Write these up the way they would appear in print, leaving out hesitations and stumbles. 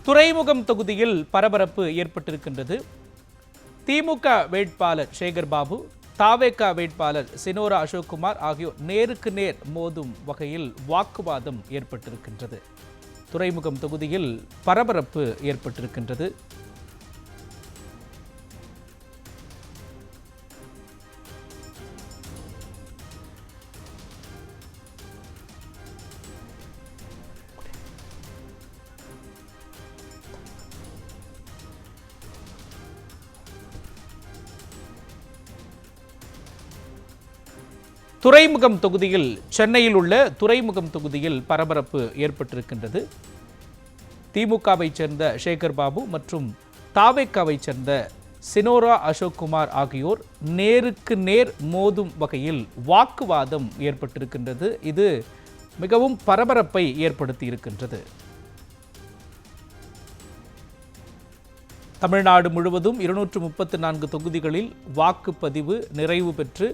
துறைமுகம் தொகுதியில் பரபரப்பு ஏற்பட்டிருக்கின்றது. திமுக வேட்பாளர் சேகர் பாபு, தாவேகா வேட்பாளர் சினோரா அசோக்குமார் ஆகியோர் நேருக்கு நேர் மோதும் வகையில் வாக்குவாதம் ஏற்பட்டிருக்கின்றது. துறைமுகம் தொகுதியில் பரபரப்பு ஏற்பட்டிருக்கின்றது. துறைமுகம் தொகுதியில் சென்னையில் உள்ள துறைமுகம் தொகுதியில் பரபரப்பு ஏற்பட்டிருக்கின்றது. திமுகவை சேர்ந்த சேகர் பாபு மற்றும் தாவேகாவை சேர்ந்த சினோரா அசோக்குமார் ஆகியோர் நேருக்கு நேர் மோதும் வகையில் வாக்குவாதம் ஏற்பட்டிருக்கின்றது. இது மிகவும் பரபரப்பை ஏற்படுத்தி இருக்கின்றது. தமிழ்நாடு முழுவதும் 234 தொகுதிகளில் வாக்குப்பதிவு நிறைவு பெற்று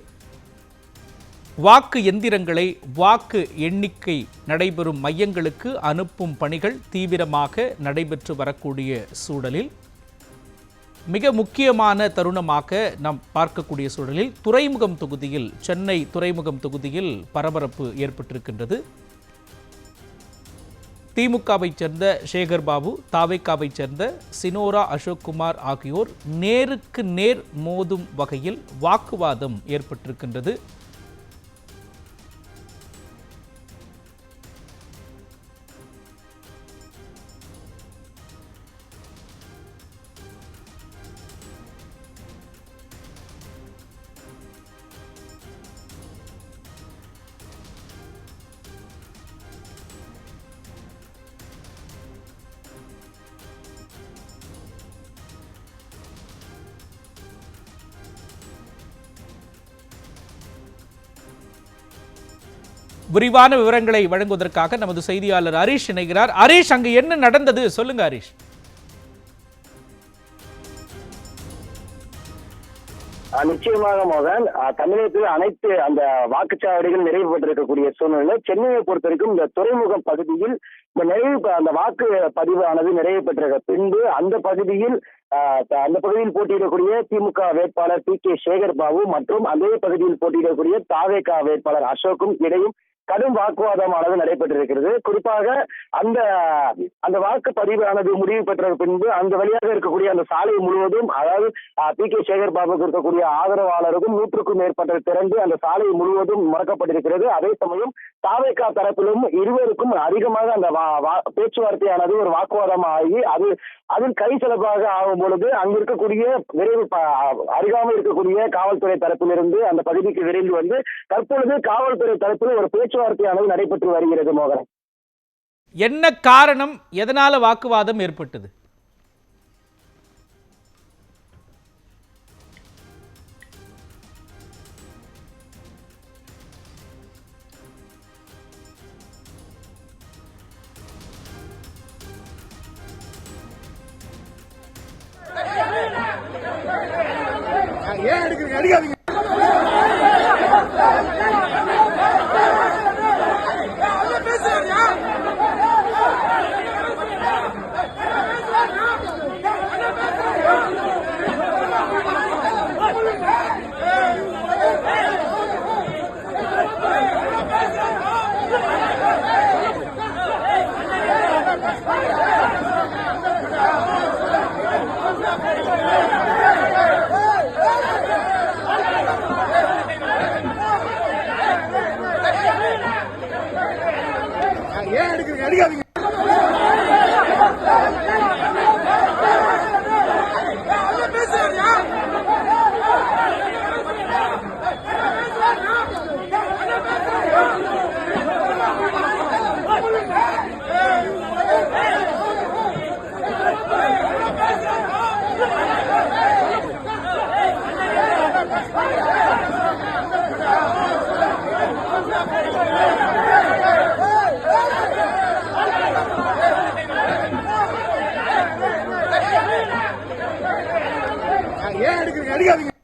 வாக்கு எந்திரங்களை வாக்கு எண்ணிக்கை நடைபெறும் மையங்களுக்கு அனுப்பும் பணிகள் தீவிரமாக நடைபெற்று வரக்கூடிய சூழலில் மிக முக்கியமான தருணமாக நாம் பார்க்கக்கூடிய சூழலில் துறைமுகம் தொகுதியில், சென்னை துறைமுகம் தொகுதியில் பரபரப்பு ஏற்பட்டிருக்கின்றது. திமுகவை சேர்ந்த சேகர் பாபு, தாவேகாவை சேர்ந்த சினோரா அசோக்குமார் ஆகியோர் நேருக்கு நேர் மோதும் வகையில் வாக்குவாதம் ஏற்பட்டிருக்கின்றது. விரிவான விவரங்களை வழங்குவதற்காக நமது செய்தியாளர் ஹரிஷ் இணைகிறார். ஹரிஷ், அங்கு என்ன நடந்தது சொல்லுங்க ஹரிஷ். நிச்சயமாக மோகன், தமிழகத்தில் அனைத்து அந்த வாக்குச்சாவடிகள் நிறைவு பெற்றிருக்கக்கூடிய சூழ்நிலை சென்னையை பொறுத்த வரைக்கும் இந்த துறைமுகம் பகுதியில் இந்த அந்த வாக்கு பதிவானது நிறைவு பெற்ற பின்பு அந்த பகுதியில் போட்டியிடக்கூடிய திமுக வேட்பாளர் கே சேகர் பாபு மற்றும் அதே பகுதியில் போட்டியிடக்கூடிய தாவேகா வேட்பாளர் அசோக்கும் இடையும் கடும் வாக்குவாதமானது நடைபெற்றிருக்கிறது. குறிப்பாக அந்த வாக்குப்பதிவானது முடிவு பெற்ற பின்பு அந்த வழியாக இருக்கக்கூடிய அந்த சாலை முழுவதும், அதாவது கே சேகர் பாபுக்கு இருக்கக்கூடிய ஆதரவாளருக்கும் 100க்கும் மேற்பட்ட திறந்து அந்த சாலை முழுவதும் முடக்கப்பட்டிருக்கிறது. அதே சமயம் தாவேகா தரப்பிலும் இருவருக்கும் அதிகமாக அந்த பேச்சுவார்த்தையானது ஒரு வாக்குவாதமாகி அதில் கை செலவாக ஆகும் பொழுது அங்கு இருக்கக்கூடிய அருகாமல் இருக்கக்கூடிய காவல்துறை தரப்பிலிருந்து அந்த பகுதிக்கு விரைந்து வந்து தற்பொழுது காவல்துறை தரப்பில் ஒரு பேச்சுவார்த்தையானது நடைபெற்று வருகிறது. மோகன், என்ன காரணம், எதனால வாக்குவாதம் ஏற்பட்டது? ஏன் அடிக்காதீங்க. ஏன் அடிக்காதீங்க. ஏன் அடிக்காதீங்க.